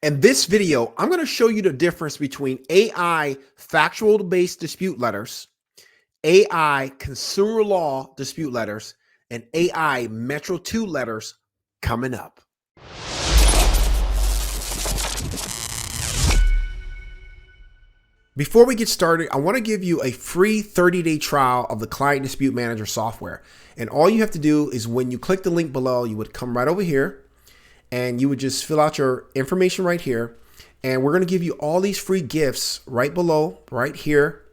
In this video, I'm going to show you the difference between AI factual-based dispute letters, AI consumer law dispute letters, and AI Metro 2 letters coming up. Before we get started, I want to give you a free 30-day trial of the Client Dispute Manager software. And all you have to do is when you click the link below, you would come right over here and you would just fill out your information right here. And we're going to give you all these free gifts right below, right here,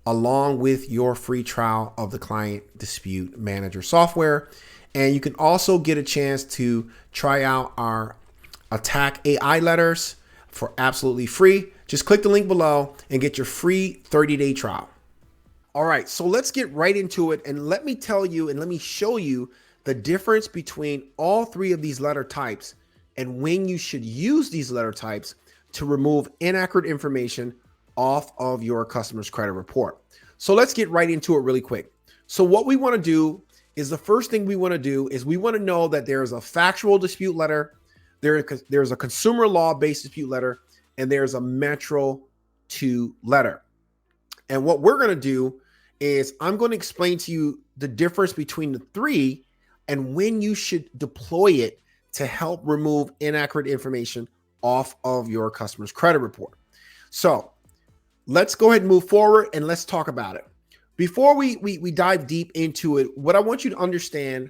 along with your free trial of the Client Dispute Manager software. And you can also get a chance to try out our Attack AI letters for absolutely free. Just click the link below and get your free 30-day trial. All right, so let's get right into it. And let me tell you and let me show you the difference between all three of these letter types and when you should use these letter types to remove inaccurate information off of your customer's credit report. So let's get right into it really quick. So what we want to do is the first thing we want to do is we want to know that there's a factual dispute letter, there's a consumer law based dispute letter, and there's a Metro 2 letter. And what we're going to do is I'm going to explain to you the difference between the three and when you should deploy it to help remove inaccurate information off of your customer's credit report. So let's go ahead and move forward and let's talk about it. Before we dive deep into it, what I want you to understand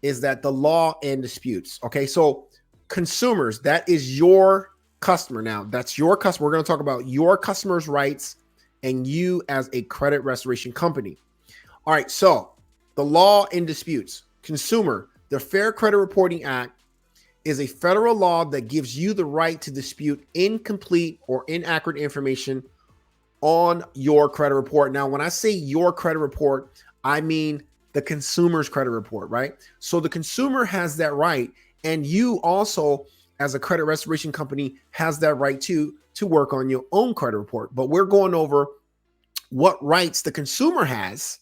is that the law and disputes. Okay, so consumers, that is your customer. Now, that's your customer. We're going to talk about your customer's rights and you as a credit restoration company. All right, so the law and disputes. Consumer, the Fair Credit Reporting Act is a federal law that gives you the right to dispute incomplete or inaccurate information on your credit report. Now, when I say your credit report, I mean the consumer's credit report, right? So the consumer has that right, and you also, as a credit restoration company, has that right to work on your own credit report. But we're going over what rights the consumer has,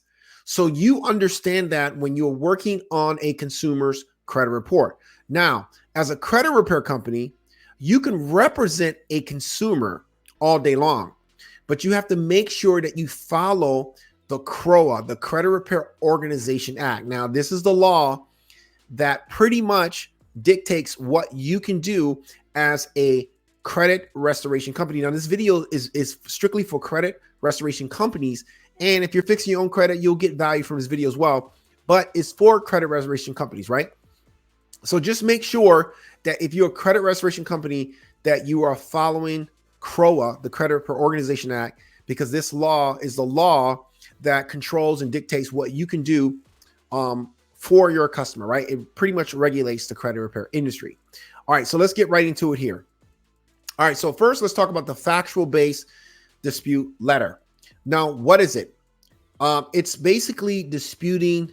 so you understand that when you're working on a consumer's credit report. Now, as a credit repair company, you can represent a consumer all day long, but you have to make sure that you follow the CROA, the Credit Repair Organization Act. Now, this is the law that pretty much dictates what you can do as a credit restoration company. Now, this video is strictly for credit restoration companies. And if you're fixing your own credit, you'll get value from this video as well. But it's for credit restoration companies, right? So just make sure that if you're a credit restoration company, that you are following CROA, the Credit Repair Organization Act, because this law is the law that controls and dictates what you can do for your customer, right? It pretty much regulates the credit repair industry. All right, so let's get right into it here. All right, so first let's talk about the factual-based dispute letter. Now, what is it? It's basically disputing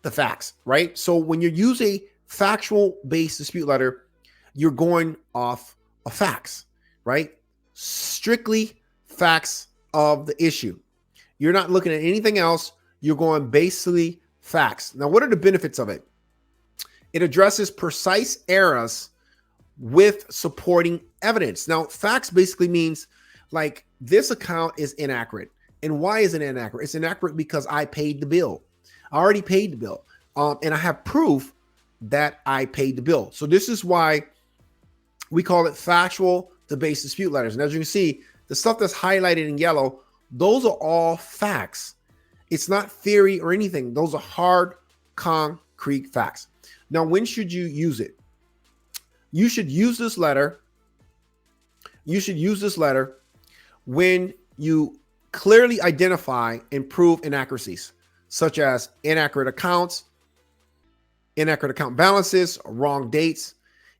the facts, right? So when you use a factual-based dispute letter, you're going off of facts, right? Strictly facts of the issue. You're not looking at anything else. You're going basically facts. Now, what are the benefits of it? It addresses precise errors with supporting evidence. Now, facts basically means like this account is inaccurate. And why is it inaccurate? It's inaccurate because I paid the bill. I already paid the bill. And I have proof that I paid the bill. So this is why we call it factual based dispute letters. And as you can see, the stuff that's highlighted in yellow, those are all facts. It's not theory or anything. Those are hard, concrete facts. Now, when should you use it? You should use this letter. You should use this letter when you clearly identify and prove inaccuracies, such as inaccurate accounts, inaccurate account balances, wrong dates,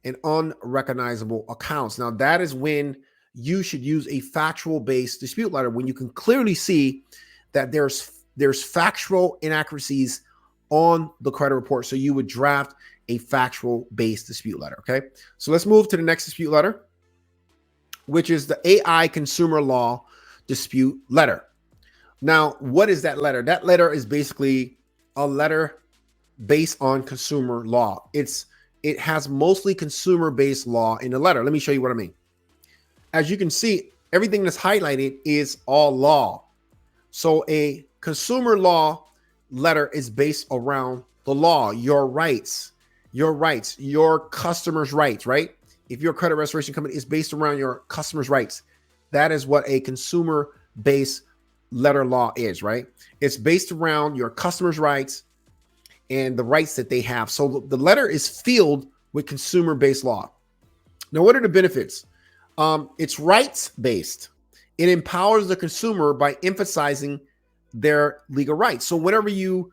and unrecognizable accounts. Now, that is when you should use a factual-based dispute letter, when you can clearly see that there's factual inaccuracies on the credit report. So you would draft a factual-based dispute letter, okay? So let's move to the next dispute letter, which is the AI consumer law dispute letter. Now, what is that letter? That letter is basically a letter based on consumer law. It has mostly consumer-based law in the letter. Let me show you what I mean. as you can see, everything that's highlighted is all law. So a consumer law letter is based around the law, your customers' rights, right? If you're a credit restoration company, it's based around your customers' rights. That is what a consumer based letter law is, right? It's based around your customers' rights and the rights that they have. So the letter is filled with consumer based law. Now, what are the benefits? It's rights based. It empowers the consumer by emphasizing their legal rights. So whenever you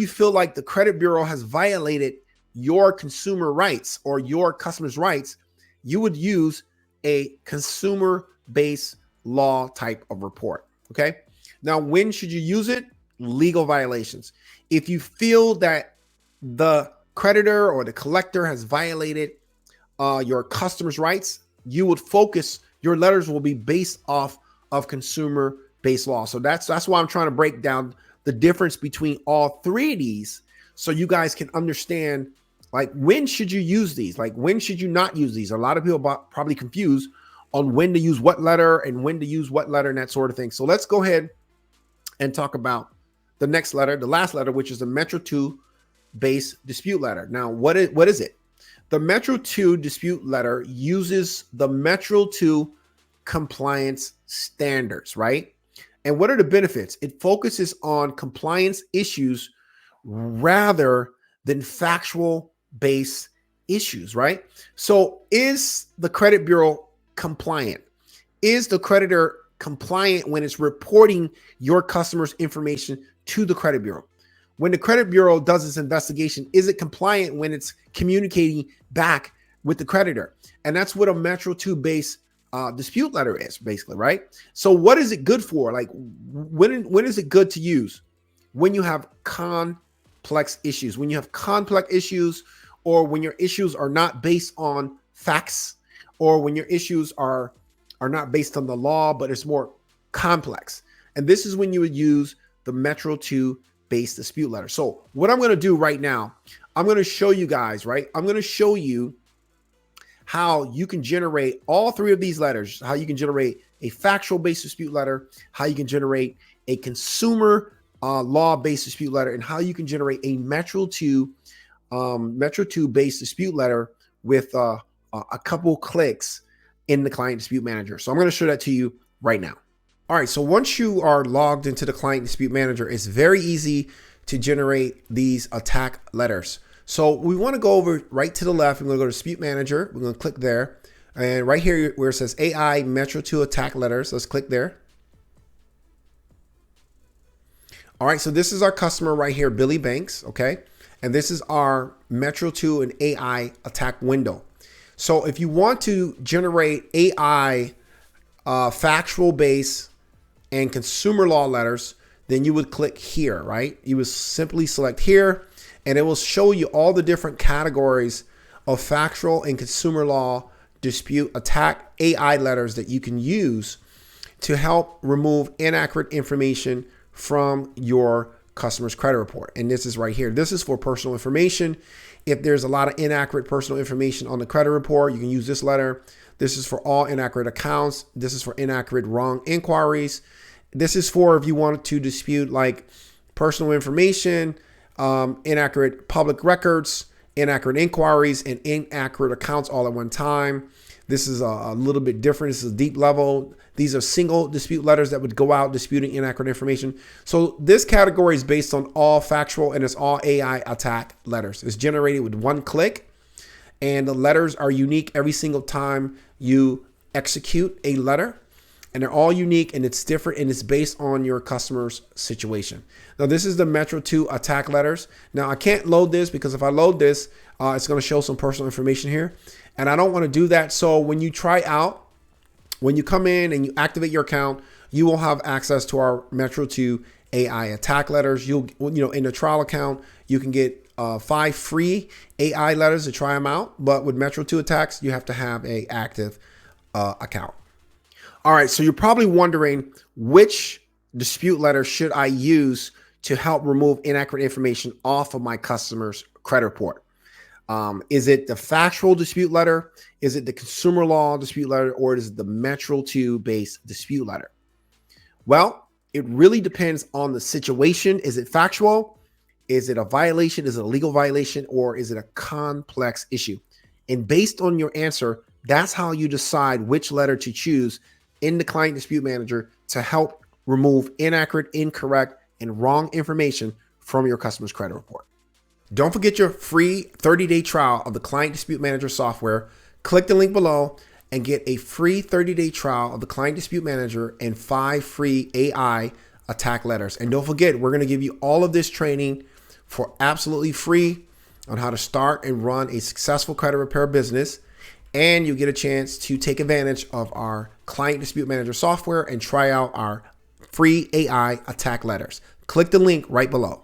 feel like the credit bureau has violated your consumer rights or your customers' rights, you would use a consumer based law type of report. Okay. Now, when should you use it? Legal violations. If you feel that the creditor or the collector has violated your customers' rights, you would focus, your letters will be based off of consumer based law. So that's why I'm trying to break down the difference between all three of these so you guys can understand, like, when should you use these? Like, when should you not use these? A lot of people probably confused on when to use what letter and when to use what letter and that sort of thing. So let's go ahead and talk about the next letter, the last letter, which is the Metro 2 base dispute letter. Now, what is it? The Metro 2 dispute letter uses the Metro 2 compliance standards, right? And what are the benefits? It focuses on compliance issues rather than factual based issues, right? So is the credit bureau compliant? Is the creditor compliant when it's reporting your customer's information to the credit bureau? When the credit bureau does its investigation, is it compliant when it's communicating back with the creditor? And that's what a Metro 2 base dispute letter is, basically, right? So what is it good for? Like, when is it good to use? When you have complex issues, or when your issues are not based on facts, or when your issues are not based on the law, but it's more complex. And this is when you would use the Metro 2 base dispute letter. So what I'm going to do right now, I'm going to show you guys, right? I'm going to show you how you can generate all three of these letters, how you can generate a factual based dispute letter, how you can generate a consumer law based dispute letter, and how you can generate a Metro 2 based dispute letter with a couple clicks in the Client Dispute Manager. So I'm going to show that to you right now. All right, so once you are logged into the Client Dispute Manager, it's very easy to generate these attack letters. So we want to go over right to the left. We're going to go to Dispute Manager. We're going to click there. And right here where it says AI Metro 2 attack letters, let's click there. All right, so this is our customer right here, Billy Banks, okay? And this is our Metro 2 and AI attack window. So if you want to generate AI factual base and consumer law letters, then you would click here, right? You would simply select here, and it will show you all the different categories of factual and consumer law dispute attack AI letters that you can use to help remove inaccurate information from your customer's credit report. And this is right here. This is for personal information. If there's a lot of inaccurate personal information on the credit report, you can use this letter. This is for all inaccurate accounts. This is for inaccurate wrong inquiries. This is for if you want to dispute like personal information, inaccurate public records, inaccurate inquiries, and inaccurate accounts all at one time. This is a little bit different. This is a deep level. These are single dispute letters that would go out disputing inaccurate information. So this category is based on all factual, and it's all AI attack letters. It's generated with one click, and the letters are unique every single time you execute a letter. And they're all unique, and it's different, and it's based on your customer's situation. Now, this is the Metro 2 attack letters. Now, I can't load this because if I load this, it's going to show some personal information here. And I don't want to do that. So when you try out, when you come in and you activate your account, you will have access to our Metro 2 AI attack letters. In the trial account, you can get 5 free AI letters to try them out. But with Metro 2 attacks, you have to have an active account. All right, so you're probably wondering which dispute letter should I use to help remove inaccurate information off of my customer's credit report. Is it the factual dispute letter? Is it the consumer law dispute letter? Or is it the Metro 2 based dispute letter? Well, it really depends on the situation. Is it factual? Is it a violation? Is it a legal violation? Or is it a complex issue? And based on your answer, that's how you decide which letter to choose in the Client Dispute Manager to help remove inaccurate, incorrect, and wrong information from your customer's credit report. Don't forget your free 30-day trial of the Client Dispute Manager software. Click the link below and get a free 30-day trial of the Client Dispute Manager and 5 free AI attack letters. And don't forget, we're going to give you all of this training for absolutely free on how to start and run a successful credit repair business. And you get a chance to take advantage of our Client Dispute Manager software and try out our free AI attack letters. Click the link right below.